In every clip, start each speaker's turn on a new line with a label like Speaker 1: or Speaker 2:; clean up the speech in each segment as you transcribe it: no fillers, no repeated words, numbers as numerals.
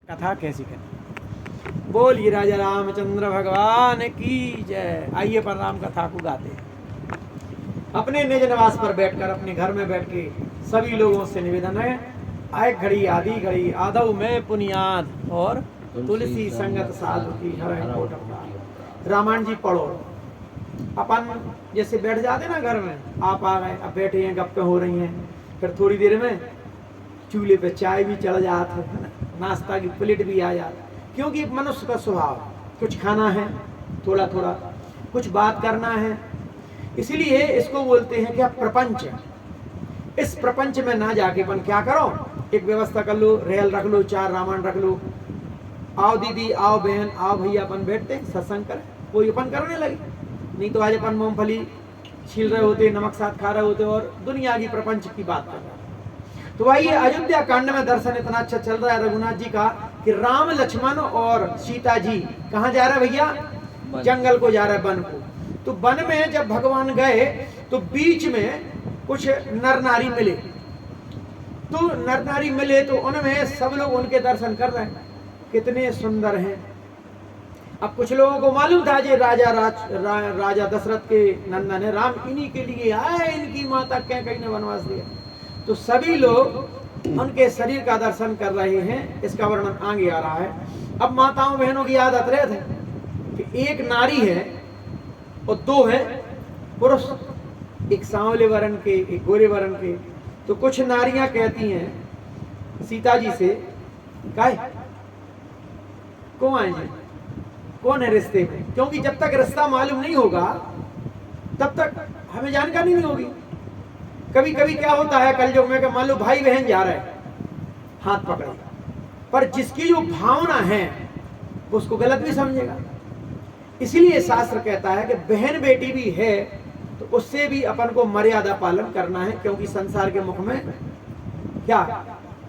Speaker 1: कथा कैसी करें। बोलिए राजा रामचंद्र भगवान की जय। आइए पर राम कथा को गाते हैं। अपने निज निवास पर बैठकर, अपने घर में बैठ के सभी लोगों से निवेदन है, आय घड़ी आदि घड़ी आदव में पुनियाद और तुलसी संगत साधु की हर कोट अपराध। रामायण जी पढ़ो। अपन जैसे बैठ जाते ना घर में, आप आ गए, अब बैठे हैं, गप्पे हो रही हैं, फिर थोड़ी देर में चूल्हे पे चाय भी चढ़ जात है ना, नाश्ता की प्लेट भी आ जाती, क्योंकि मनुष्य का स्वभाव कुछ खाना है, थोड़ा थोड़ा कुछ बात करना है, इसलिए इसको बोलते हैं क्या, प्रपंच। इस प्रपंच में ना जाके अपन क्या करो, एक व्यवस्था कर लो, रेल रख लो, 4 रामायण रख लो, आओ दीदी, आओ बहन, आओ भैया, अपन बैठते सत्संग करें, कोई अपन करने लगे। नहीं तो आज अपन मूंगफली छील रहे होते, नमक साथ खा रहे होते और दुनिया की प्रपंच की बात कर रहे हैं। तो भाई ये अयोध्या कांड में दर्शन इतना अच्छा चल रहा है रघुनाथ जी का कि राम लक्ष्मण और सीता जी कहाँ जा रहे भैया, जंगल को जा रहे, वन को। तो वन में जब भगवान गए तो बीच में कुछ नर नारी मिले, तो नर नारी मिले तो उनमें सब लोग उनके दर्शन कर रहे हैं, कितने सुंदर हैं। अब कुछ लोगों को मालूम था ये राजा दशरथ के नंदन है, राम इन्हीं के लिए आए, इनकी माता कैकेयी ने वनवास दिया। तो सभी लोग उनके शरीर का दर्शन कर रहे हैं, इसका वर्णन आगे आ रहा है। अब माताओं बहनों की आदत रहती है कि एक नारी है और 2 है पुरुष, एक सांवले वर्ण के, एक गोरे वर्ण के। तो कुछ नारियां कहती हैं सीता जी से, काय कौन है, कौन है रिश्ते में, क्योंकि जब तक रिश्ता मालूम नहीं होगा तब तक हमें जानकारी नहीं होगी। कभी कभी क्या होता है कलयुग में कि मान लो भाई बहन जा रहे हैं हाथ पकड़े, पर जिसकी जो भावना है वो उसको गलत भी समझेगा। इसलिए शास्त्र कहता है कि बहन बेटी भी है तो उससे भी अपन को मर्यादा पालन करना है, क्योंकि संसार के मुख में क्या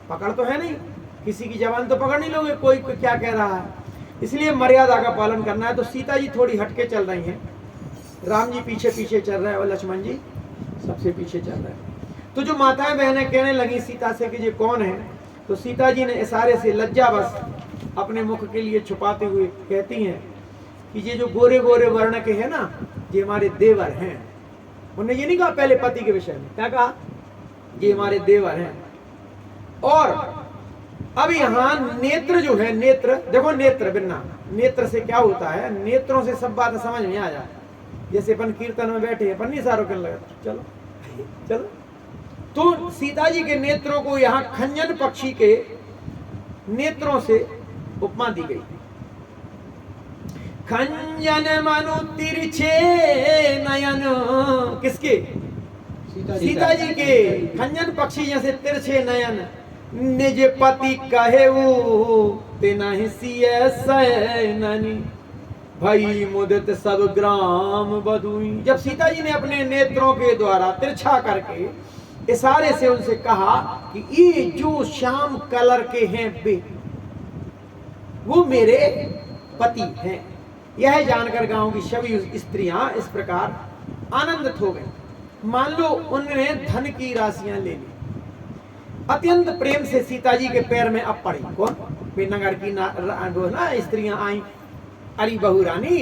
Speaker 1: पकड़ तो है नहीं, किसी की जबान तो पकड़ नहीं लोगे, कोई क्या कह रहा है, इसलिए मर्यादा का पालन करना है। तो सीता जी थोड़ी हटके चल रही हैं, राम जी पीछे पीछे चल रहे हैं और लक्ष्मण जी सबसे पीछे चल रहे हैं। तो जो माताएं बहनें कहने लगी सीता से कि ये कौन है, तो सीता जी ने इशारे से लज्जावश अपने मुख के लिए छुपाते हुए कहती हैं कि ये जो गोरे गोरे वर्ण के हैं ना, ये हमारे देवर हैं। उन्होंने ये नहीं कहा पहले पति के विषय में, क्या कहा, ये हमारे देवर हैं। और अब यहाँ नेत्र जो है, नेत्र देखो, नेत्र बिना नेत्र से क्या होता है, नेत्रों से सब बात समझ में आ जाए। जैसे अपन कीर्तन में बैठे अपन नहीं सारों करने लगा, चलो चलो, तो सीता जी के नेत्रों को यहाँ खंजन पक्षी के नेत्रों से उपमा दी गई। खंजन मनु तिरछे नयन, किसके, सीता जी के। खंजन पक्षी जैसे तिरछे नयन, निज पति कहे तेना हिसिय सैननी, भई मुदित सब ग्राम बधुई। जब सीता जी ने अपने नेत्रों के द्वारा तिरछा करके इशारे से उनसे कहा कि ये जो श्याम कलर के हैं वे वो मेरे पति हैं, यह जानकर गांव की सभी स्त्रियां इस प्रकार आनंदित हो गई। मान लो उन्होंने धन की राशियां ले ली, अत्यंत प्रेम से सीता जी के पैर में अब पड़ी। कौन, नगर की ना स्त्रियां आई, अरी बहू रानी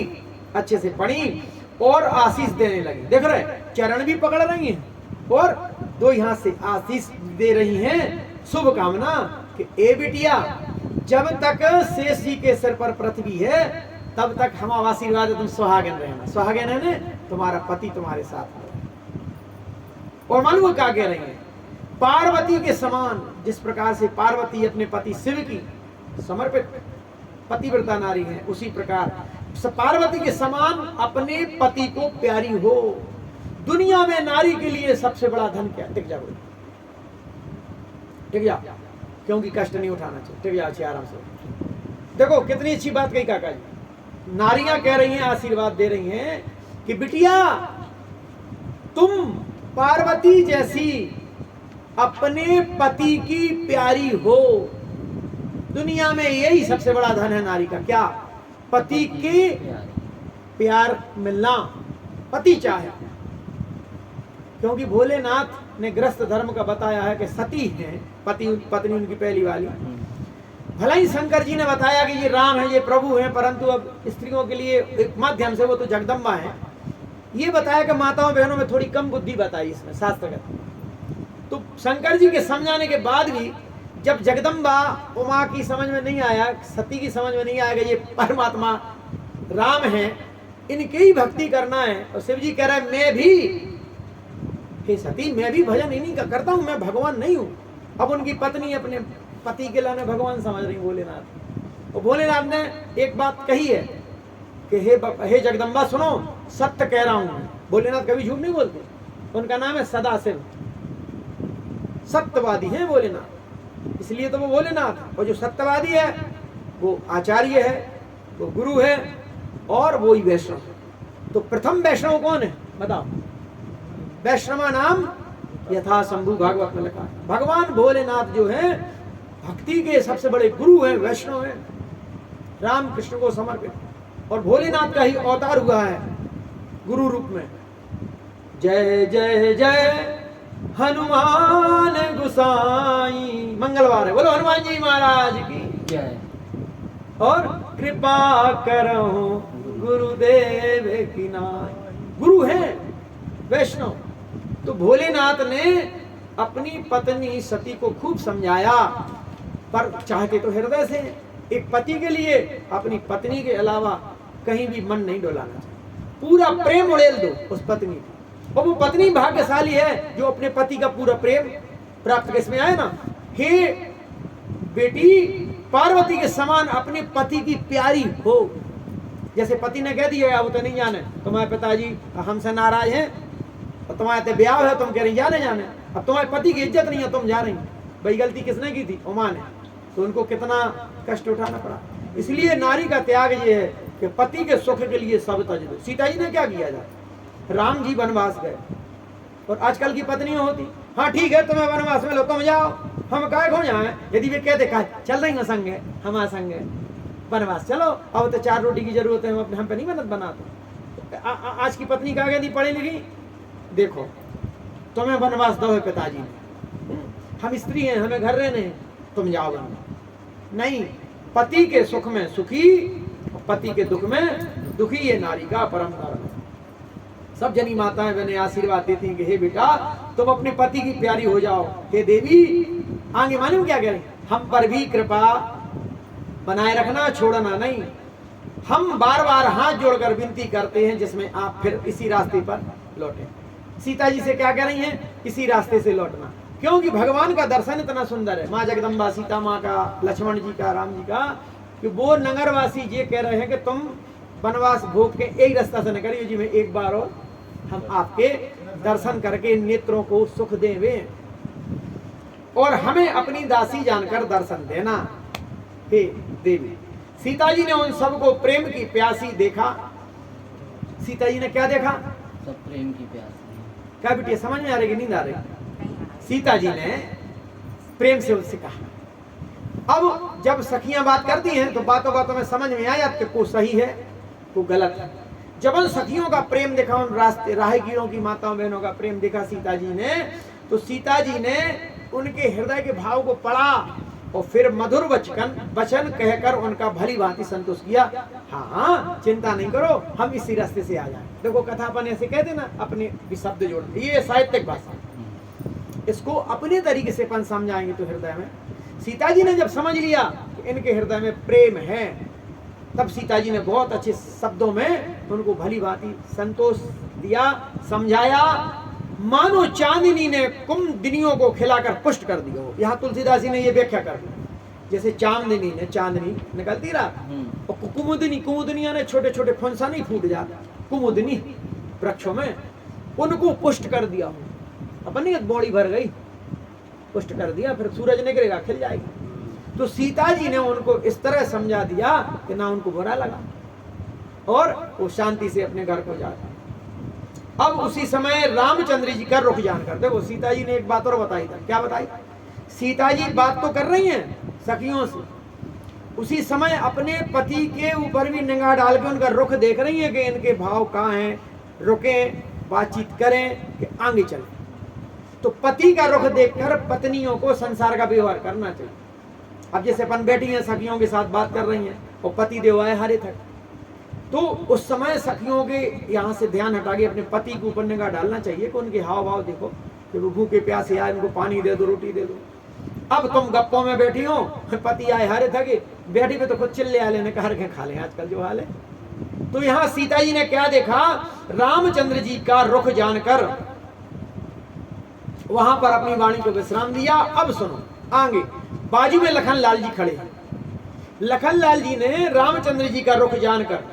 Speaker 1: अच्छे से पड़ी और आशीष देने लगी। देख रहे चरण भी पकड़ रही हैं और 2 हाथ से आशीष दे रही हैं, शुभकामना कि ए बिटिया, जब तक शेष जी के सिर पर पृथ्वी है तब तक हम आशीर्वाद, तुम सुहागन रहना। सुहागन है ना, तुम्हारा पति तुम्हारे साथ है। और मालूम क्या कह रही है, पार्वती के समान, जिस प्रकार से पार्वती अपने पति शिव की समर्पित पतिव्रता नारी है, उसी प्रकार पार्वती के समान अपने पति को प्यारी हो। दुनिया में नारी के लिए सबसे बड़ा धन क्या, टिक जाओ, टिक जाओ, क्योंकि कष्ट नहीं उठाना चाहिए, टिक जाओ आराम से। देखो कितनी अच्छी बात कही काका जी, नारियां कह रही हैं, आशीर्वाद दे रही हैं कि बिटिया तुम पार्वती जैसी अपने पति की प्यारी हो। दुनिया में यही सबसे बड़ा धन है नारी का, क्या, पति के प्यार मिलना, पति चाहे। क्योंकि भोलेनाथ ने ग्रस्त धर्म का बताया है कि सती है पति पत्नी उनकी पहली वाली, भला ही शंकर जी ने बताया कि ये राम है, ये प्रभु है, परंतु अब स्त्रियों के लिए एक माध्यम से वो तो जगदम्बा है, ये बताया कि माताओं बहनों में थोड़ी कम बुद्धि बताई इसमें शास्त्रगत। तो शंकर जी के समझाने के बाद भी जब जगदम्बा उमा की समझ में नहीं आया, सती की समझ में नहीं आएगा ये परमात्मा राम है, इनके ही भक्ति करना है, और शिव जी कह रहा है मैं भी, हे सती मैं भी भजन इन्हीं का करता हूं, मैं भगवान नहीं हूं। अब उनकी पत्नी अपने पति के लाने भगवान समझ रही भोलेनाथ। और भोलेनाथ ने एक बात कही है कि हे जगदम्बा सुनो, सत्य कह रहा हूं। भोलेनाथ कभी झूठ नहीं बोलते, उनका नाम है सदाशिव, सत्यवादी है भोलेनाथ, इसलिए तो वो भोलेनाथ। और जो सत्यवादी है वो आचार्य है, वो गुरु है, और वो ही वैष्णव। तो प्रथम वैष्णव कौन है बताओ? वैष्णवा नाम यथा शंभु भागवत में लिखा है। भगवान भोलेनाथ जो है भक्ति के सबसे बड़े गुरु हैं, वैष्णव हैं, राम कृष्ण को समर्पित, और भोलेनाथ का ही अवतार हुआ है गुरु रूप में। जय जय जय हनुमान गुसाई, मंगलवार है, बोलो हनुमान जी महाराज की जय। और कृपा करो गुरुदेव की नाय, गुरु है वैष्णव। तो भोलेनाथ ने अपनी पत्नी सती को खूब समझाया, पर चाहते तो हृदय से, एक पति के लिए अपनी पत्नी के अलावा कहीं भी मन नहीं डोलाना चाहिए, पूरा प्रेम उड़ेल दो उस पत्नी को। और वो पत्नी भाग्यशाली है जो अपने पति का पूरा प्रेम प्राप्त किसमें आए ना। हे बेटी, पार्वती के समान अपने पति की प्यारी हो। जैसे पति ने कह दिया वो तो नहीं जाने, तुम्हारे पिताजी हमसे नाराज हैं और तुम्हारे ते ब्याह है, तुम कह रही जाने जाने, अब तुम्हारे पति की इज्जत नहीं है, तुम जा रही। भाई गलती किसने की थी? उमा ने। तो उनको कितना कष्ट उठाना पड़ा। इसलिए नारी का त्याग ये है कि पति के सुख के लिए सब तज दो। सीता जी ने क्या किया था? राम जी वनवास गए, और आजकल की पत्नियां होती, हाँ ठीक है तुम्हें वनवास में लो, तुम जाओ, हम काय खो जाए। यदि वे कहते का चल रही संग है, हमारा संग है वनवास, चलो अब तो 4 रोटी की जरूरत है, हम पे नहीं मदद बनाते। आज की पत्नी क्या कहती? पढ़ी लिखी, देखो तुम्हें वनवास दो है पिताजी ने, हम स्त्री हैं, हमें घर रहने हैं, तुम जाओ वनवास। नहीं, पति के सुख में सुखी, पति के दुख में दुखी, ये नारी का परम धर्म है। सब जनी माताएं बहनें आशीर्वाद देती हैं कि हे बेटा तुम अपने पति की प्यारी हो जाओ। हे देवी, आगे मालूम क्या कह रही? हम पर भी कृपा बनाए रखना, छोड़ना नहीं। हम बार बार हाथ जोड़कर विनती करते हैं जिसमें आप फिर इसी रास्ते पर लौटे। सीता जी से क्या कह रही हैं? इसी रास्ते से लौटना, क्योंकि भगवान का दर्शन इतना सुंदर है, माँ जगदम्बा, सीता माँ का, लक्ष्मण जी का, राम जी का, कि वो नगरवासी ये कह रहे हैं कि तुम वनवास भोग के एक रास्ता से न करिए जी, में एक बार और हम आपके दर्शन करके नेत्रों को सुख देवे, और हमें अपनी दासी जानकर दर्शन देना। हे देवी, सीता जी ने उन सबको प्रेम की प्यासी देखा। सीता जी ने क्या देखा?
Speaker 2: सब प्रेम की प्यासी।
Speaker 1: क्या बेटी समझ में आ रही कि नहीं आ रही? सीता जी ने प्रेम से उससे कहा। अब जब सखियां बात करती हैं तो बातों बातों में समझ में आया कि को सही है को गलत है। जब उन सखियों का प्रेम देखा, उन रास्ते राहगीरों की माताओं बहनों का प्रेम देखा सीता जी ने, तो सीता जी ने उनके हृदय के भाव को पढ़ा और फिर मधुर वचन कहकर उनका भली भांति संतोष किया। हाँ चिंता नहीं करो, हम इसी रास्ते से आ जाए। देखो कथापन ऐसे कहते ना, अपने भी शब्द जोड़ते, ये साहित्यिक भाषा, इसको अपने तरीके से अपन समझाएंगे तो हृदय में। सीता जी ने जब समझ लिया कि इनके हृदय में प्रेम है, तब सीता जी ने बहुत अच्छे शब्दों में उनको भली भांति संतोष दिया, समझाया। मानो चांदनी ने कुमुदिनियों को खिलाकर पुष्ट कर दिया हो। यहाँ तुलसीदास जी ने ये व्याख्या कर दी, जैसे चांदनी ने, चांदनी निकलती रहा और कुमुदिनिया ने छोटे छोटे फुंसा नहीं फूट जाता, कुमुदिनी वृक्षों में, उनको पुष्ट कर दिया हो। अपनी बॉडी भर गई, पुष्ट कर दिया, फिर सूरज निकलेगा खिल जाएगी। तो सीता जी ने उनको इस तरह समझा दिया कि ना उनको बुरा लगा और वो शांति से अपने घर को जाते। अब उसी समय रामचंद्र जी का रुख जानकर, देखो सीता जी ने एक बात और बताई था। क्या बताई? सीता जी बात तो कर रही हैं सखियों से, उसी समय अपने पति के ऊपर भी निगाह डाल के उनका रुख देख रही हैं कि इनके भाव कहाँ हैं, रुकें, बातचीत करें कि आगे चलें। तो पति का रुख देखकर पत्नियों को संसार का व्यवहार करना चाहिए। अब जैसे अपन बैठी हैं सखियों के साथ बात कर रही हैं और पति देव आए हरे थक, तो उस समय सखियों के यहाँ से ध्यान हटा के अपने पति के ऊपर निगाह डालना चाहिए कि उनके हाव भाव देखो कि वो भूखे प्यासे आए, उनको पानी दे दो, रोटी दे दो। अब तुम गप्पों में बैठी हो, पति आए हरे थके, बैठी पे तो खुद चिल्ले आले ने कहा के खा लें आजकल जो हाल है। तो यहाँ सीता जी ने क्या देखा, रामचंद्र जी का रुख जानकर वहां पर अपनी वाणी को विश्राम दिया। अब सुनो आगे, बाजू में लखन लाल जी खड़े हैं। लखन लाल जी ने रामचंद्र जी का रुख जानकर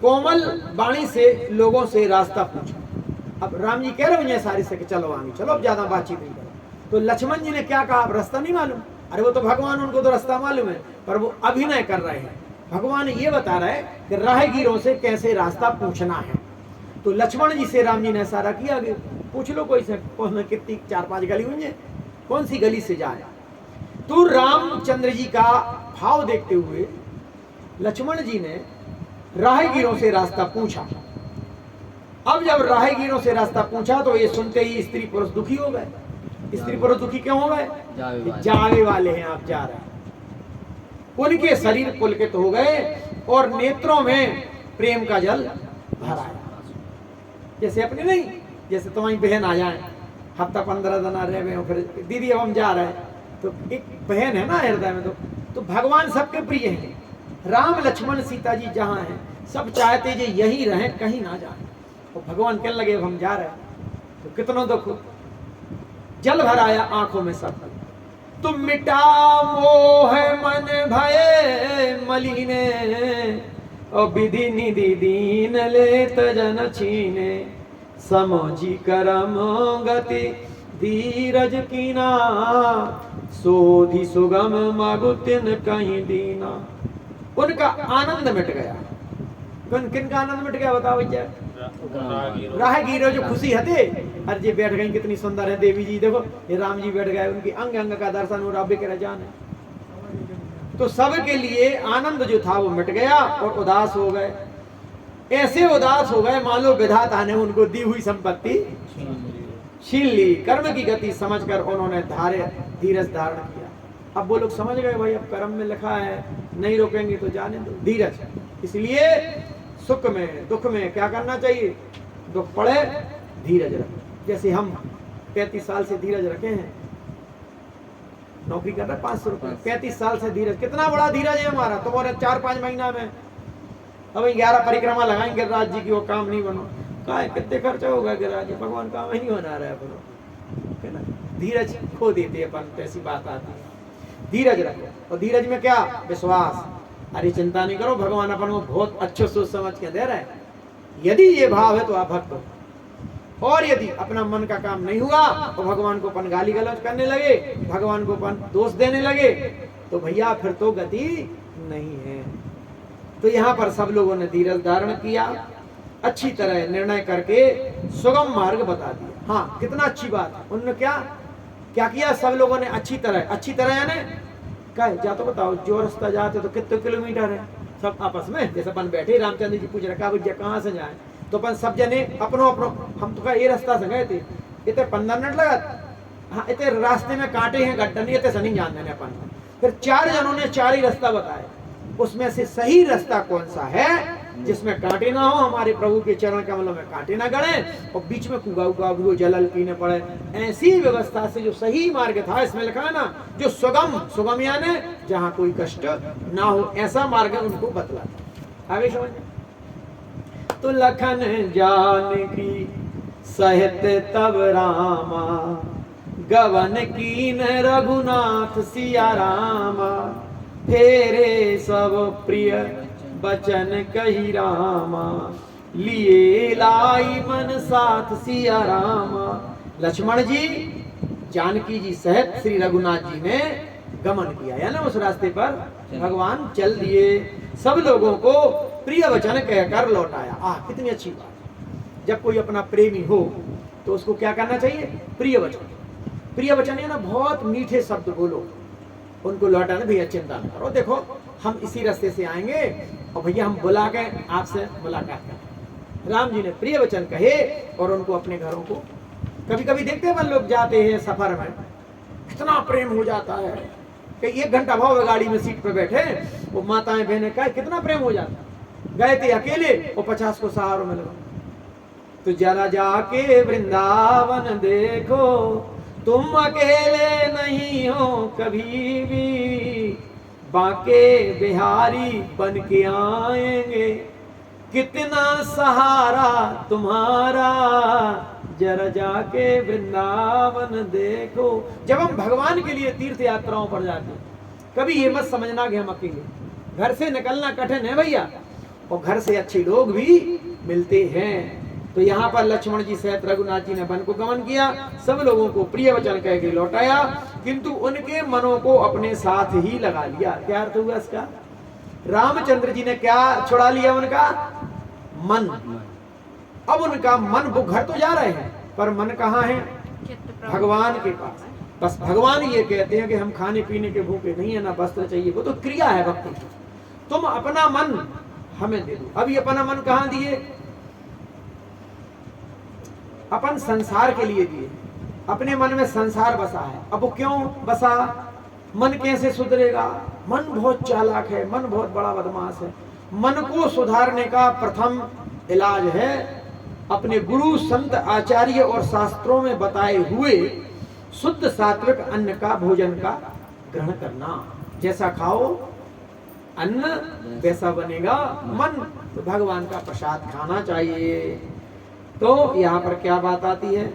Speaker 1: कोमल वाणी से लोगों से रास्ता पूछा। अब राम जी कह रहे हैं सारी से कि चलो आगे चलो, अब ज्यादा बातचीत नहीं करो। तो लक्ष्मण जी ने क्या कहा, अब रास्ता नहीं मालूम। अरे वो तो भगवान, उनको तो रास्ता मालूम है, पर वो अभिनय कर रहे हैं। भगवान ये बता रहा है कि राहगीरों से कैसे रास्ता पूछना है। तो लक्ष्मण जी से राम जी ने इशारा किया कि पूछ लो कोई से, कौन कितनी 4-5 गली हुई है, कौन सी गली से जाए। तो रामचंद्र जी का भाव देखते हुए लक्ष्मण जी ने राहगीरों से रास्ता पूछा। अब जब राहगीरों से रास्ता पूछा तो ये सुनते ही स्त्री पुरुष दुखी हो गए। स्त्री पुरुष दुखी क्यों हो गए, जावे वाले हैं आप जा रहे हैं। उनके शरीर पुलकित हो गए और नेत्रों में प्रेम का जल भर आया। जैसे अपने नहीं, जैसे तुम्हारी बहन आ जाए, हफ्ता 15 दिन रह गए, फिर दीदी अब हम जा रहे हैं, तो एक बहन है ना हृदय में। तो भगवान सबके प्रिय हैं। राम लक्ष्मण सीता जी जहाँ हैं सब चाहते जे यही रहें, कहीं ना जाए। और भगवान कहने लगे अब हम जा रहे हैं, तो कितना दुख, जल भर आया आंखों में सब। तुम मिटा मोह मन भय मलिने, और विधि निधि दीन लेत जन छीने, समझी करम गति धीरज कीना, सोधि सुगम मगुतिन कहीं दीना। उनका आनंद मिट गया। किन का आनंद मिट गया बताओ भैया, राहगीरों जो खुशी हते। अरे जी बैठ गई, कितनी सुंदर है देवी जी, देखो ये राम जी बैठ गए, उनकी अंग अंग का दर्शन हो रहा, बिक जान है। तो सबके लिए आनंद जो था वो मिट गया और उदास हो गए। ऐसे उदास हो गए मानो विधाता ने उनको दी हुई संपत्ति छीन ली। कर्म की गति समझकर उन्होंने धीरज धारण किया। अब वो लोग समझ गए भाई अब कर्म में लिखा है, नहीं रोकेंगे तो जाने दो, धीरज। इसलिए सुख में दुख में क्या करना चाहिए, दुख पड़े धीरज रखो। जैसे हम 35 साल से धीरज रखे हैं, नौकरी कर रहे 500 रुपए, 35 साल से धीरज, कितना बड़ा धीरज है हमारा। तो और 4-5 महीना में अब 11 परिक्रमा लगाएंगे गिरिराज जी की, वो काम नहीं बनो, कहा कितने खर्चा होगा गिरिराज जी, भगवान काम ही नहीं बना रहा है अपना। धीरज खो देते अपन, तो ऐसी बात आती है। धीरज रखो, और धीरज में क्या, विश्वास। अरे चिंता नहीं करो, भगवान अपन को बहुत अच्छे सोच समझ के दे रहा है। यदि ये भाव है तो आप भक्त हो। और यदि अपना मन का काम नहीं हुआ तो भगवान को अपन गाली गलौज करने लगे, भगवान को अपन दोष देने लगे, तो भैया फिर तो गति नहीं है। तो यहाँ पर सब लोगों ने धीरज धारण किया, अच्छी तरह निर्णय करके सुगम मार्ग बता दिया। हाँ, कितना अच्छी बात है। उन्होंने क्या क्या किया, सब लोगों ने अच्छी तरह यानी क्या जा तो बताओ, जो रास्ता जाते तो कितने किलोमीटर है, सब आपस में जैसे अपन बैठे, रामचंद्र जी पूछ रहे भैया कहाँ से जाए, तो अपन सब जने अपनो अपनो, हम तो ये रास्ता से गए थे, इतने 15 मिनट लगा। हाँ, इतने रास्ते में कांटे हैं, गड्ढा नहीं, इतने से नहीं जान देने अपन। फिर 4 जनों ने 4 ही रास्ता बताए, उसमें से सही रास्ता कौन सा है जिसमें कांटे ना हो, हमारे प्रभु के चरण कमलों में कांटे ना गड़े, और बीच में कुगा उगा भी जलल पीने पड़े। ऐसी व्यवस्था से जो सही मार्ग था, इसमें लिखा है ना, जो सुगम यानी जहाँ कोई कष्ट ना हो, ऐसा मार्ग उनको बतला। आगे समझ। तो लखन जान की सहित तब रामा, गवन कीन रघुनाथ सिया रामा, फेरे सब प्रिय बचन कही रामा, लिए लाई मन साथ सिया रामा। लक्ष्मण जी जानकी जी सहित श्री रघुनाथ जी ने गमन किया, यानी उस रास्ते पर भगवान चल दिए, सब लोगों को प्रिय वचन कहकर लौटाया। कितनी अच्छी बात। जब कोई अपना प्रेमी हो तो उसको क्या करना चाहिए, प्रिय वचन। प्रिय वचन है ना, बहुत मीठे शब्द बोलो, उनको लौटाना। भैया चिंता न करो, देखो हम इसी रास्ते से आएंगे और भैया हम बुला के आपसे मुलाकात करें। राम जी ने प्रिय वचन कहे और उनको अपने घरों को, कभी कभी देखते हैं लोग जाते हैं सफर में, कितना प्रेम हो जाता है, कि 1 घंटा भाव गाड़ी में सीट पे बैठे, वो माताएं बहनें का कितना प्रेम हो जाता। गए थे अकेले और 50 को सहारों में लगा। तो जरा जाके वृंदावन देखो, तुम अकेले नहीं हो कभी भी, बाके बिहारी बन के आएंगे, कितना सहारा तुम्हारा, जरा जाके वृंदावन देखो। जब हम भगवान के लिए तीर्थ यात्राओं पर जाते हैं, कभी ये मत समझना कि हम अकेले, घर से निकलना कठिन है भैया, और घर से अच्छे लोग भी मिलते हैं। तो यहाँ पर लक्ष्मण जी सहित रघुनाथ जी ने वन को गमन किया, सब लोगों को प्रिय वचन कह के लौटाया, किंतु उनके मनों को अपने साथ ही लगा लिया। क्या अर्थ हुआ इसका? रामचंद्र जी ने क्या छुड़ा लिया? उनका मन। अब उनका मन, वो घर तो जा रहे हैं पर मन कहाँ है? भगवान के पास। बस भगवान ये कहते हैं कि हम खाने पीने के भूखे नहीं है, ना वस्त्र चाहिए, वो तो क्रिया है भक्ति की। तुम अपना मन हमें दे दो। अभी अपना मन कहाँ दिए? अपन संसार के लिए दिए, अपने मन में संसार बसा है। अब वो क्यों बसा? मन कैसे सुधरेगा? मन बहुत चालाक है, मन बहुत बड़ा बदमाश है। मन को सुधारने का प्रथम इलाज है अपने गुरु संत आचार्य और शास्त्रों में बताए हुए शुद्ध सात्विक अन्न का, भोजन का ग्रहण करना। जैसा खाओ अन्न वैसा बनेगा मन। तो भगवान का प्रसाद खाना चाहिए। तो यहाँ पर क्या बात आती है?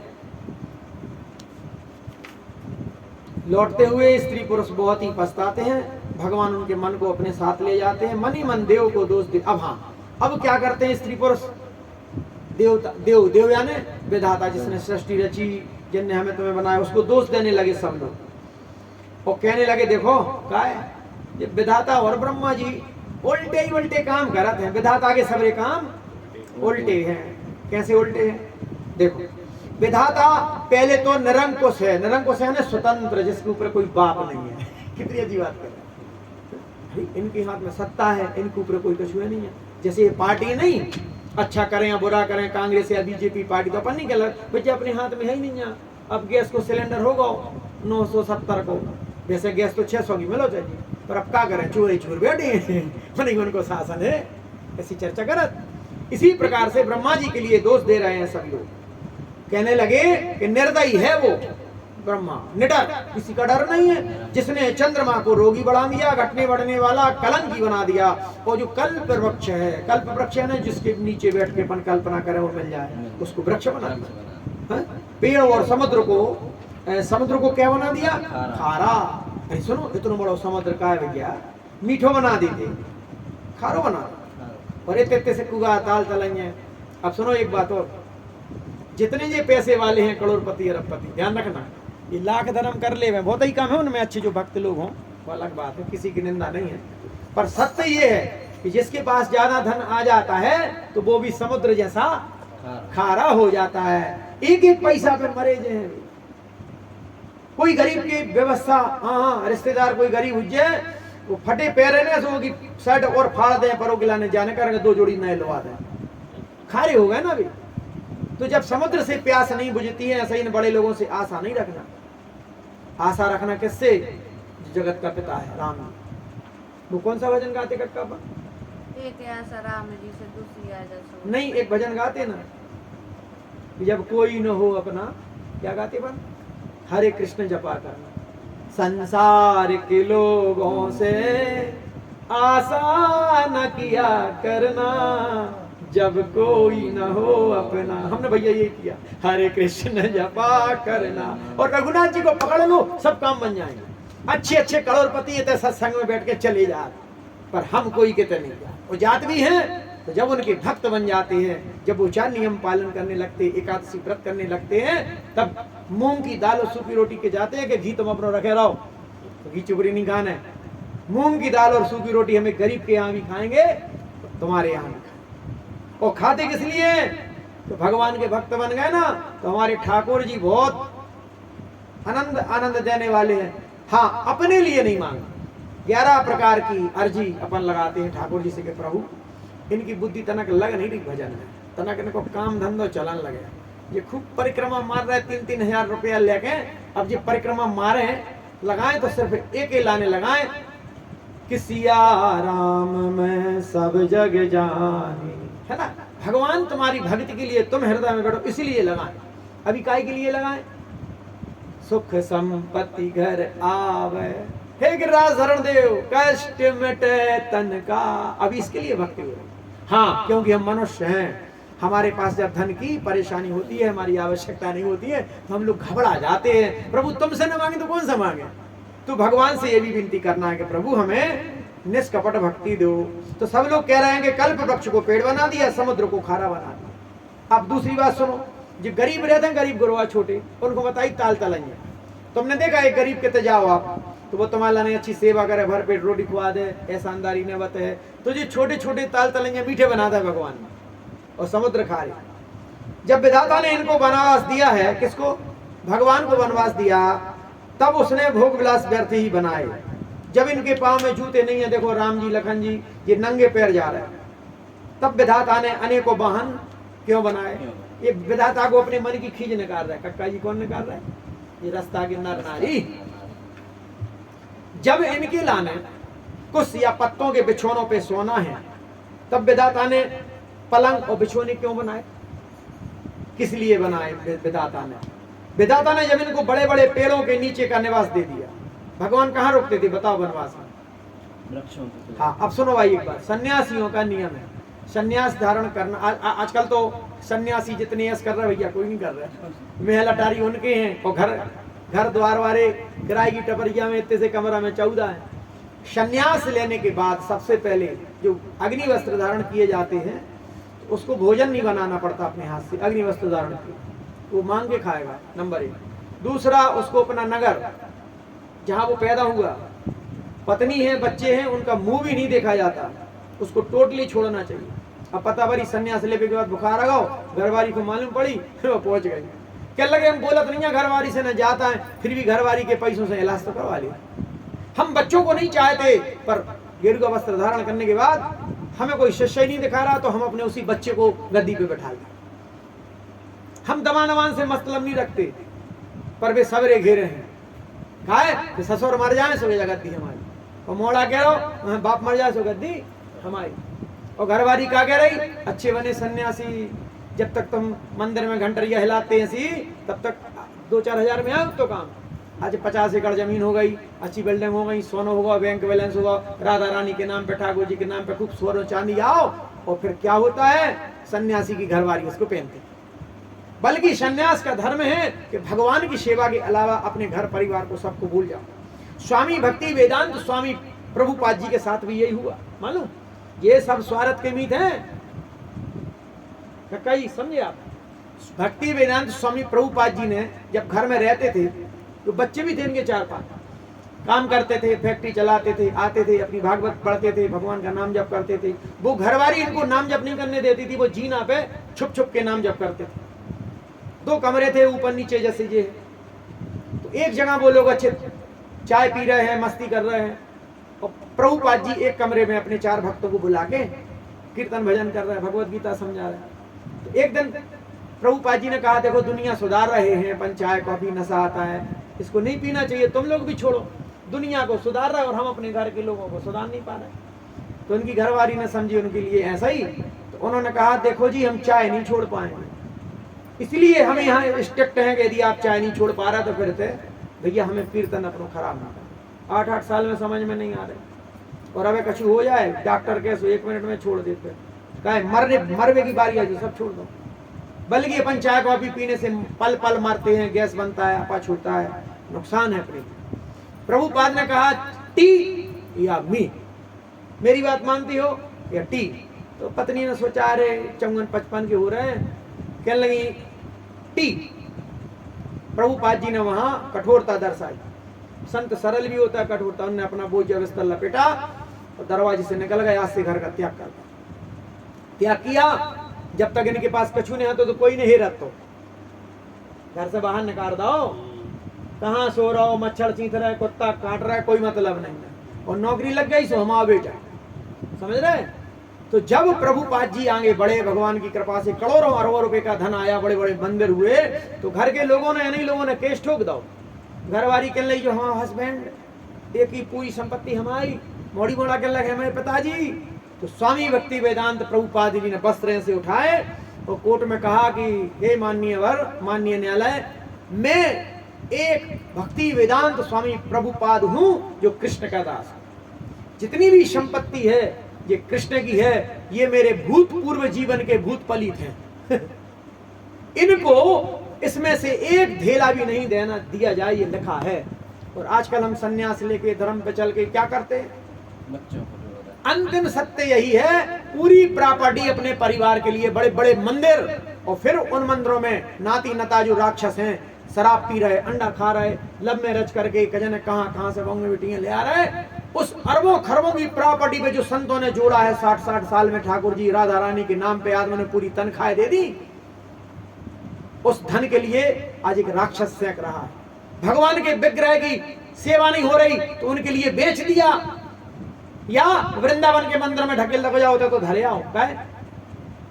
Speaker 1: लौटते हुए स्त्री पुरुष बहुत ही पछताते हैं। भगवान उनके मन को अपने साथ ले जाते हैं। मन ही मन देव को दोष दे। अब हाँ, अब क्या करते हैं स्त्री पुरुष? देवता, देव, देव यानी विधाता, जिसने सृष्टि रची, जिसने हमें तुम्हें बनाया, उसको दोष देने लगे सब लोग। और कहने लगे देखो क्या है, ये विधाता और ब्रह्मा जी उल्टे ही उल्टे काम करते हैं। विधाता के सबरे काम उल्टे हैं। कैसे उल्टे हैं? देखो, विधाता पहले तो निरंकुश है। निरंकुश है ना स्वतंत्र, जिसके ऊपर कोई बाप नहीं है। कितनी अजीब बात कर रहे हैं। इनके हाथ में सत्ता है, इनके ऊपर कोई कुछ नहीं है। जैसे ये पार्टी नहीं, अच्छा करें या बुरा करें, कांग्रेस या बीजेपी पार्टी, तो अपन नहीं कह बच्चे अपने हाथ में है ही नहीं है। अब गैस को सिलेंडर होगा 970 को, वैसे गैस तो 600 की मिलो चाहिए, पर अब क्या करें, चोरी चोर बैठे नहीं, उनको शासन है, ऐसी चर्चा करत। इसी प्रकार से ब्रह्मा जी के लिए दोष दे रहे हैं सब लोग। कहने लगे कि निर्दयी है वो ब्रह्मा, निडर, किसी का डर नहीं है, जिसने चंद्रमा को रोगी बढ़ा दिया, घटने बढ़ने वाला कलंकी बना दिया। और जो कल्प वृक्ष है, कल्प वृक्ष है ना, जिसके नीचे बैठ के अपन कल्पना करें वो मिल जाए, उसको वृक्ष बना दिया। पेड़ और समुद्र को क्या बना दिया? खारा। अरे सुनो, इतना बड़ा समुद्र का है भैया, मीठो बना देते, खारो बना। और इतने से कुगा ताल तलंगे। अब सुनो एक बात और, जितने ये पैसे वाले हैं, करोड़पति अरबपति, ध्यान रखना, ये लाख धर्म कर ले, बहुत ही कम है उनमें अच्छे जो भक्त लोग हों, वो अलग बात है, किसी की निंदा नहीं है। पर सत्य ये है कि जिसके पास ज्यादा धन आ जाता है तो वो भी समुद्र जैसा खारा हो जाता है। एक एक पैसा पे मरे जे हैं। कोई गरीब की व्यवस्था, हाँ रिश्तेदार कोई गरीब हुई जाए, वो फटे पैर है ना, सो की शर्ट और फाड़ दे, परों गिलाने जाने करेंगे, 2 जोड़ी नए लवा दें, खारे हो गए ना अभी। तो जब समुद्र से प्यास नहीं बुझती है, ऐसा इन बड़े लोगों से आशा नहीं रखना। आशा रखना किससे? जगत का पिता है राम। वो कौन सा भजन गाते कटका?
Speaker 3: एक आशा राम जी से, दूसरी आशा
Speaker 1: नहीं, एक भजन गाते ना, जब कोई न हो अपना, क्या गाते बन? हरे कृष्ण जपा करना। संसार के लोगों से आशा न किया करना, जब कोई न हो अपना। हमने भैया ये किया, हरे कृष्ण जपा करना, और रघुनाथ जी को पकड़ लो, सब काम बन जाएंगे। अच्छे अच्छे करोड़पति इतने सत्संग में बैठ के चले जाते, पर हम कोई कितने नहीं जाते। वो जात भी हैं, तो जब उनके भक्त बन जाते हैं, जब वो 4 नियम पालन करने लगते, एकादशी व्रत करने लगते हैं, तब मूंग की दाल और सूखी रोटी के जाते हैं कि घी तुम अपना रखे रहो, तो घी चुपड़ी नहीं खाना है। मूंग की दाल और सूखी रोटी हमें गरीब के यहाँ भी खाएंगे, तो तुम्हारे यहाँ भी खाएंगे। और खाते किस लिए? तो भगवान के भक्त बन गए ना, तो हमारे ठाकुर जी बहुत आनंद देने वाले हैं। हाँ, अपने लिए नहीं मांगे। 11 प्रकार की अर्जी अपन लगाते हैं ठाकुर जी से कि प्रभु इनकी बुद्धि तनक लग नहीं रही भजन में, तनक इनको काम धंधो चलन लगे। ये खूब परिक्रमा मार रहे, 3-3 हजार रुपया लेके, अब ये परिक्रमा मारे लगाएं तो सिर्फ एक ही लाने लगाएं कि सिया राम मैं सब जग जाने, है ना। भगवान तुम्हारी भक्ति के लिए तुम हृदय में बैठो, इसीलिए लगाएं। अभी काय के लिए लगाएं? सुख संपत्ति घर आवे, हे गिरिराज शरण देव कष्ट मिटे तन का। अभी इसके लिए भक्ति हो रही। हाँ, क्योंकि हम मनुष्य हैं, हमारे पास जब धन की परेशानी होती है, हमारी आवश्यकता नहीं होती है, तो हम लोग घबरा जाते हैं। प्रभु तुमसे न मांगे तो कौन सा मांगे? तो भगवान से ये भी विनती करना है कि प्रभु हमें निष्कपट भक्ति दो। तो सब लोग कह रहे हैं कि कल्प वृक्ष को पेड़ बना दिया, समुद्र को खारा बना दिया। अब दूसरी बात सुनो, जो गरीब रहते हैं, गरीब गुरुआ छोटे, उनको बताई ताल तलैया। तुमने देखा एक गरीब के ते जाओ आप, तो वो तुम्हारा ने अच्छी सेवा करे, भर पेट रोटी खुआ दे, एहसानदारी ने बते, तो जो छोटे छोटे ताल तलैया मीठे बनाता है भगवान, और समुद्र खारे। जब विधाता ने इनको वनवास दिया है, किसको? भगवान को वनवास दिया, तब उसने भोग विलास व्यर्थ ही बनाए। जब इनके पांव में जूते नहीं है, देखो राम जी लखन जी ये नंगे पैर जा रहे हैं, तब विधाता ने अनेकों वाहन क्यों बनाए? ये विधाता को अपने मन की खींच निकाल रहा है। कक्का जी कौन निकाल रहा है? ये रास्ता की नर नारी। जब इनके लाने कुछ या पत्तों के बिछोनों पे सोना है, तब विधाता ने पलंग और बिछोने क्यों बनाए? किस लिए बनाए विधाता ने? विधाता ने जब इनको बड़े बड़े पेड़ों के नीचे का निवास दे दिया, भगवान कहाँ रुकते थे बताओ वनवास में?
Speaker 2: वृक्षों के।
Speaker 1: हाँ, अब सुनो भाई एक बार, सन्यासियों का नियम है सन्यास धारण करना। आजकल तो सन्यासी जितने ऐस कर रहे भैया कोई नहीं कर रहा। महल अटारी उनके हैं, और घर द्वार वाले किराए की टपरिया में इतने से कमरा में 14 है। सन्यास लेने के बाद सबसे पहले जो अग्नि वस्त्र धारण किए जाते हैं, उसको भोजन नहीं बनाना पड़ता अपने हाथ से, अग्नि वस्त्र धारण किए वो मांग के खाएगा, नंबर 1। दूसरा, उसको अपना नगर जहां वो पैदा हुआ, पत्नी है, बच्चे हैं, उनका मुंह भी नहीं देखा जाता, उसको टोटली छोड़ना चाहिए। अब पता भरी सन्यास लेने के बाद बुखार आ गया, घरवाली को मालूम पड़ी, वो पहुंच गई, क्या लगे हम बोलत नहीं है, घरवाली से न जाता है, फिर भी घरवाली के पैसों से इलाज तो करवा लिया। हम बच्चों को नहीं चाहते, पर गेरुआ वस्त्र धारण करने के बाद हमें कोई शिष्य नहीं दिखा रहा, तो हम अपने उसी बच्चे को गद्दी पे बैठा लिया। हम दमानवान से मतलब नहीं रखते, पर वे सवेरे घेरे हैं, कहा ससुर मर जाए सो गद्दी हमारी, और मोड़ा कह रहा बाप मर जाए सो गद्दी हमारी। और घरवाली क्या कह रही? अच्छे बने सन्यासी, जब तक तुम मंदिर में घंटरिया हिलाते हैं सी, तब तक 2-4 हजार में आओ तो काम। आज 50 एकड़ जमीन हो गई, अच्छी बिल्डिंग हो गई, सोना होगा, बैंक बैलेंस होगा, राधा रानी के नाम पे, ठाकुर जी के नाम पे खूब सोना चांदी आओ, और फिर क्या होता है? सन्यासी की घरवाली उसको पहनते। बल्कि सन्यास का धर्म है कि भगवान की सेवा के अलावा अपने घर परिवार को सबको भूल जाओ। स्वामी भक्ति वेदांत स्वामी प्रभुपाद जी के साथ भी यही हुआ, मालूम? ये सब स्वार्थ के मीत हैं, कई समझे आप? भक्ति वेदांत स्वामी प्रभुपाद जी ने जब घर में रहते थे, तो बच्चे भी थे इनके 4-5, काम करते थे, फैक्ट्री चलाते थे, आते थे, अपनी भागवत पढ़ते थे, भगवान का नाम जप करते थे। वो घरवाली इनको नाम जप नहीं करने देती थी, वो जीना पे छुप छुप के नाम जप करते थे। 2 कमरे थे ऊपर नीचे जैसे ये, तो एक जगह वो लोग अच्छे चाय पी रहे हैं, मस्ती कर रहे हैं, और प्रभुपाद जी एक कमरे में अपने 4 भक्तों को बुला के कीर्तन भजन कर रहे हैं, भगवत गीता समझा रहे हैं। तो एक दिन प्रभुपाद जी ने कहा, देखो दुनिया सुधार रहे हैं, पन चाय कॉफी नशा आता है, इसको नहीं पीना चाहिए, तुम लोग भी छोड़ो। दुनिया को सुधार रहा है और हम अपने घर के लोगों को सुधार नहीं पा रहे। तो उनकी घरवाली ने समझी उनके लिए ऐसा ही, तो उन्होंने कहा, देखो जी हम चाय नहीं छोड़ पाएंगे, इसलिए हम यहाँ स्ट्रिक्ट हैं कि यदि आप चाय नहीं छोड़ पा रहा तो फिर थे भैया हमें कीर्तन अपना खराब ना कर। 8-8 साल में समझ में नहीं आ रहे, और अब कछु हो जाए डॉक्टर कैसे 1 मिनट में छोड़ देते, कहे मरने की बारी आई सब छोड़ दो। बल्कि अपन चाय कॉफी पीने से पल पल मरते हैं, गैस बनता है, अपच होता है, नुकसान है अपने। प्रभुपाद ने कहा टी या मी, मेरी बात मानती हो या टी? तो पत्नी ने सोचा अरे 54-55 के हो रहे हैं, कहने लगी टी। प्रभुपाद जी ने वहां कठोरता दर्शाई, संत सरल भी होता है कठोरता। उन्होंने अपना बोझ बिस्तर लपेटा और दरवाजे से निकल गए, आज से घर का त्याग कर त्याग किया। जब तक इनके पास कछु नहीं आता तो कोई नहीं हेरत, तो घर से बाहर निकाल दो, कहाँ सो रहा हो, मच्छर चींथ रहा है, कुत्ता काट रहा है, कोई मतलब नहीं है, और नौकरी लग गई सो हमारा बेटा, समझ रहे? तो जब प्रभुपाद जी आगे बढ़े, भगवान की कृपा से करोड़ों अरबों रुपए का धन आया, बड़े बड़े मंदिर हुए, तो घर के लोगों ने, नहीं लोगों ने केस ठोक दो, घरवाली कहने लगी जो हाँ हस्बैंड एक ही पूरी संपत्ति हमारी, मोड़ी मोड़ा कहने लगे हमारे पिताजी। तो स्वामी भक्ति वेदांत प्रभुपाद जी ने वस्त्र से उठाए और कोर्ट में कहा कि हे माननीय माननीय न्यायालय, मैं एक भक्ति वेदांत स्वामी प्रभुपाद हूं जो कृष्ण का दास हूं। जितनी भी संपत्ति है ये कृष्ण की है, ये मेरे भूतपूर्व जीवन के भूत पलित हैं। इनको इसमें से एक ढेला भी नहीं देना दिया जाए, ये लिखा है। और आजकल हम सन्यास लेके धर्म पे चल के क्या करते हैं,
Speaker 2: बच्चों को
Speaker 1: अंतिम सत्य यही है, पूरी प्रॉपर्टी अपने परिवार के लिए, बड़े बड़े मंदिर, और फिर उन मंदिरों में नाती नता जो राक्षस हैं शराब पी रहे, अंडा खा रहे, लव मैरिज करके कजन कहां से बंगे बेटियां ले आ रहे। उस अरबों खरबों की प्रॉपर्टी पे जो संतों ने जोड़ा है 60-60 साल में, ठाकुर जी राधा रानी के नाम पे आदमी ने पूरी तनख्वाह दे दी, उस धन के लिए आज एक राक्षस सेक रहा है। भगवान के विग्रह की सेवा नहीं हो रही तो उनके लिए बेच दिया, या वृंदावन के मंदिर में ढकेल लग जाओ तो धरे आओ गए।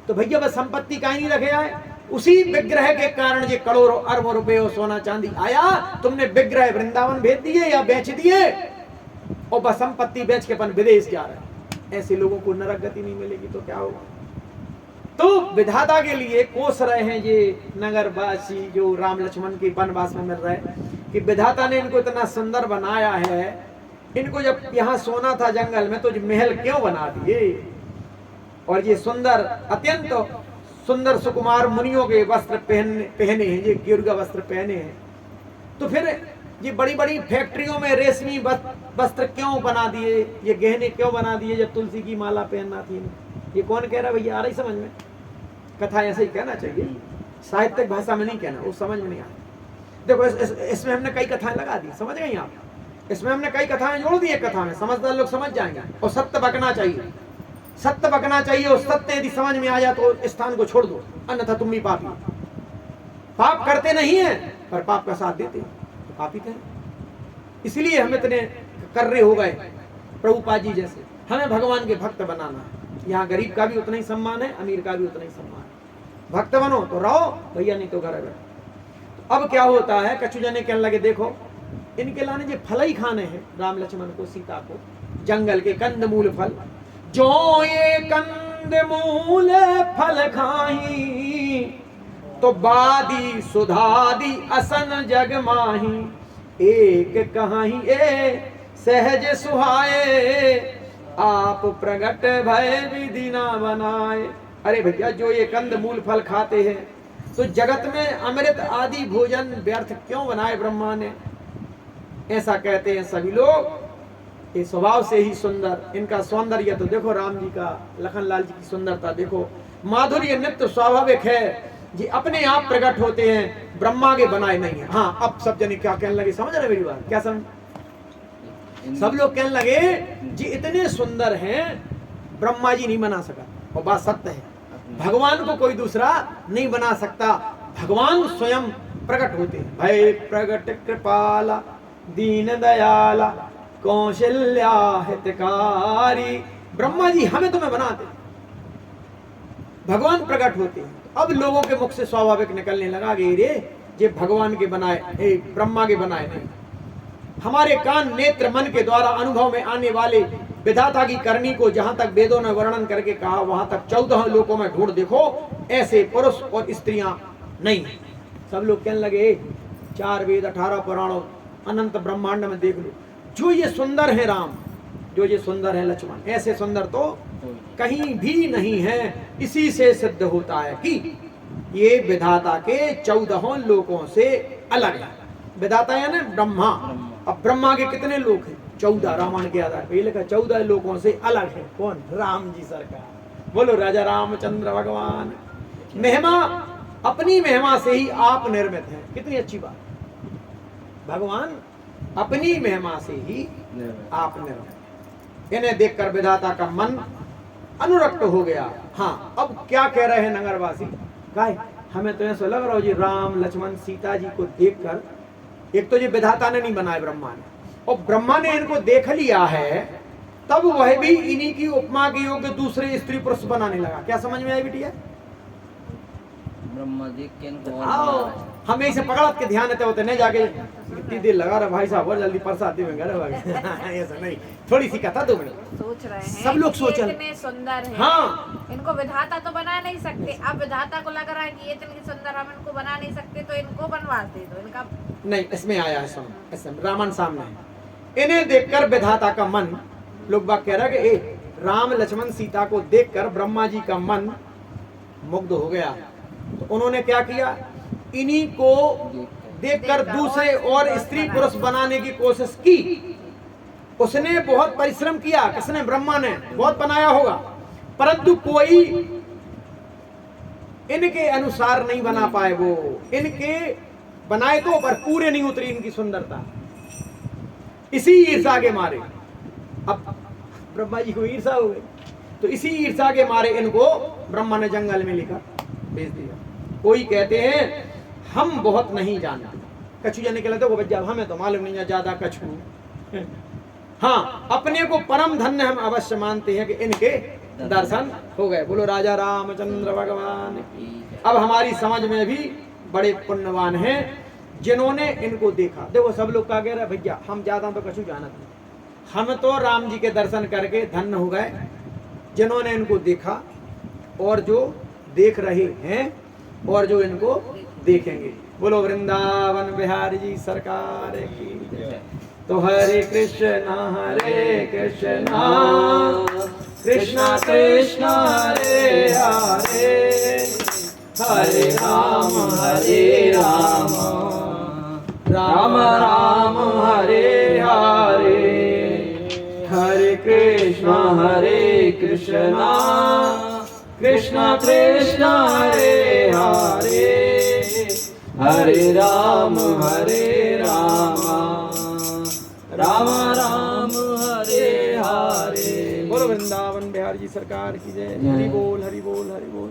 Speaker 1: तो भैया बस संपत्ति का ही नहीं रखे आए, उसी विग्रह के कारण ये करोड़ों अरबों रुपए और सोना चांदी आया। तुमने विग्रह वृंदावन भेज दिए या बेच दिए, और बस संपत्ति बेच के अपन विदेश जा रहे। ऐसे लोगों को नरक गति नहीं मिलेगी तो क्या होगा। तो विधाता के लिए कोस रहे हैं ये नगरवासी जो राम लक्ष्मण के वनवास में मिल रहे कि विधाता ने इनको इतना सुंदर बनाया है, इनको जब यहाँ सोना था जंगल में तो महल क्यों बना दिए। और ये सुंदर अत्यंत सुंदर सुकुमार मुनियों के वस्त्र पहने हैं, ये गिरगा वस्त्र पहने हैं। तो फिर ये बड़ी बड़ी फैक्ट्रियों में रेशमी वस्त्र क्यों बना दिए, ये गहने क्यों बना दिए जब तुलसी की माला पहनना थी। ये कौन कह रहा है भैया, आ रही समझ में। कथा ऐसे ही कहना चाहिए, साहित्यिक भाषा में नहीं कहना, वो समझ में नहीं आता। देखो इसमें हमने कई कथाएं लगा दी, समझ गई आप। इसमें हमने कई कथाएं जोड़ दी एक कथा में, समझदार लोग समझ जाएंगे। और सत्य बकना चाहिए, सत्य बकना चाहिए। और सत्य यदि समझ में आ जाए तो इस स्थान को छोड़ दो, अन्यथा तुम भी पापी। पाप करते नहीं है पर पाप का साथ देते तो पापी थे। इसलिए हम इतने कर्रे हो गए प्रभुपाद जी जैसे। हमें भगवान के भक्त बनाना है। यहाँ गरीब का भी उतना ही सम्मान है, अमीर का भी उतना ही सम्मान है। भक्त बनो तो रहो भैया, नहीं तो घर बैठो। अब क्या होता है, कछु जने कहने लगे देखो इनके लाने जो फल ही खाने हैं राम लक्ष्मण को सीता को, जंगल के कंदमूल फल। जो ये कंदमूल फल खाही तो बादी सुधादी असन जग माही। एक कहाही ए सहज सुहाए आप प्रगट भय विधि ना बनाए। अरे भैया जो ये कंदमूल फल खाते हैं तो जगत में अमृत आदि भोजन व्यर्थ क्यों बनाए ब्रह्मा ने। ऐसा कहते हैं सभी लोग। ये स्वभाव से ही सुंदर, इनका सौंदर्य तो देखो, राम जी का, लखनलाल जी की सुंदरता देखो, माधुर्य नित्य स्वाभाविक है, ये अपने आप प्रकट होते हैं, ब्रह्मा के बनाए नहीं है। हाँ अब सब जने क्या कहने लगे, समझ रहे मेरी बात, क्या समझ। सब लोग कहने लगे जी इतने सुंदर हैं ब्रह्मा जी नहीं बना सका। और बात सत्य है, भगवान को कोई दूसरा नहीं बना सकता, भगवान स्वयं प्रकट होते हैं। भय प्रगट कृपाला दीन दयाला कौशल्या हितकारी। ब्रह्मा जी हमें तुम्हें बनाते, भगवान प्रकट होते हैं। अब लोगों के मुख से स्वाभाविक निकलने लगा कि रे ये भगवान के बनाए, ब्रह्मा के बनाए नहीं। हमारे कान नेत्र मन के द्वारा अनुभव में आने वाले विधाता की करनी को जहां तक वेदों ने वर्णन करके कहा वहां तक 14 लोकों में ढूंढ देखो, ऐसे पुरुष और स्त्रियां नहीं। सब लोग कहने लगे 4 वेद 18 पुराणों अनंत ब्रह्मांड में देख लो, जो ये सुंदर है राम, जो ये सुंदर है लक्ष्मण, ऐसे सुंदर तो कहीं भी नहीं है। इसी से सिद्ध होता है कि ये विधाता के 14 लोकों से अलग है। विधाता यानी ब्रह्मा। अब ब्रह्मा के कितने लोक हैं, 14 रामायण के आधार पर लिखा 14 लोकों से अलग है। कौन, राम जी सरकार। बोलो राजा रामचंद्र भगवान। महिमा अपनी महिमा से ही आप निर्मित हैं, कितनी अच्छी बात। भगवान अपनी महिमा से ही आप निर्मित। इन्हें देखकर विधाता का मन अनुरक्त हो गया। हाँ अब क्या कह रहे हैं नगरवासी, गाय हमें तो ऐसा लग रहा हो जी राम लक्ष्मण सीता जी को देखकर, एक तो ये विधाता ने नहीं बनाया ब्रह्मा ने, और ब्रह्मा ने इनको देख लिया है, तब वह भी इन्हीं की उपमा के योग्य दूसरे स्त्री पुरुष बनाने लगा। क्या समझ में आई बिटिया।
Speaker 2: ब्रह्मा देख के इनको
Speaker 1: हमें इसे पकड़त के ध्यान देते होते नहीं जाके कितनी देर लगा रहा भाई साहब और जल्दी परसाती में घर भागे ऐसा नहीं, थोड़ी सी कथा 2 मिनट।
Speaker 3: सोच रहे हैं
Speaker 1: सब लोग
Speaker 3: कि
Speaker 1: सोच
Speaker 3: ये
Speaker 1: रहे-
Speaker 3: इतने सुंदर हैं,
Speaker 1: हाँ।
Speaker 3: इनको विधाता तो बना नहीं सकते। अब विधाता को लग रहा है कि ये इतनी सुंदर, हम इनको बना नहीं सकते, तो इनको बनवा दे दो। इनका
Speaker 1: नहीं, इसमें आया है सुन, रावण सामने है। इन्हें देखकर विधाता का मन, लोग बात कह रहा है कि ए, राम लक्ष्मण सीता को देखकर ब्रह्मा जी का मन मुग्ध हो गया। तो उन्होंने क्या किया, इन्हीं को देखकर दूसरे और स्त्री पुरुष बनाने की कोशिश की। उसने बहुत परिश्रम किया, किसने, ब्रह्मा ने बहुत बनाया होगा, परंतु कोई इनके अनुसार नहीं बना पाए। वो इनके बनाए तो पर पूरे नहीं उतरी इनकी सुंदरता। इसी ईर्षा के मारे, अब ब्रह्मा जी को ईर्षा हो गई, तो इसी ईर्षा के मारे इनको ब्रह्मा ने जंगल में लेकर भेज दिया। कोई कहते हैं हम बहुत नहीं जानते, कछु जाने के लिए तो बच्चा हमें तो मालूम नहीं है ज्यादा कछु। हाँ, अपने को परम धन्य हम अवश्य मानते हैं कि इनके दर्शन हो गए। बोलो राजा रामचंद्र भगवान की। अब हमारी समझ में भी बड़े पुण्यवान हैं जिन्होंने इनको देखा। देखो सब लोग क्या कह रहे हैं, भैया हम ज्यादा तो कछु जानते नहीं, हम तो राम जी के दर्शन करके धन्य हो गए जिन्होंने इनको देखा, और जो देख रहे हैं और जो इनको देखेंगे। बोलो वृंदावन बिहारी जी सरकार की जय। तो हरे कृष्णा कृष्णा कृष्णा हरे हरे, हरे राम राम राम हरे हरे, हरे कृष्णा कृष्णा कृष्णा हरे हरे, हरे राम राम राम हरे हरे। बोलो वृंदावन बिहारी जी सरकार की जय। हरि बोल हरि बोल हरि बोल।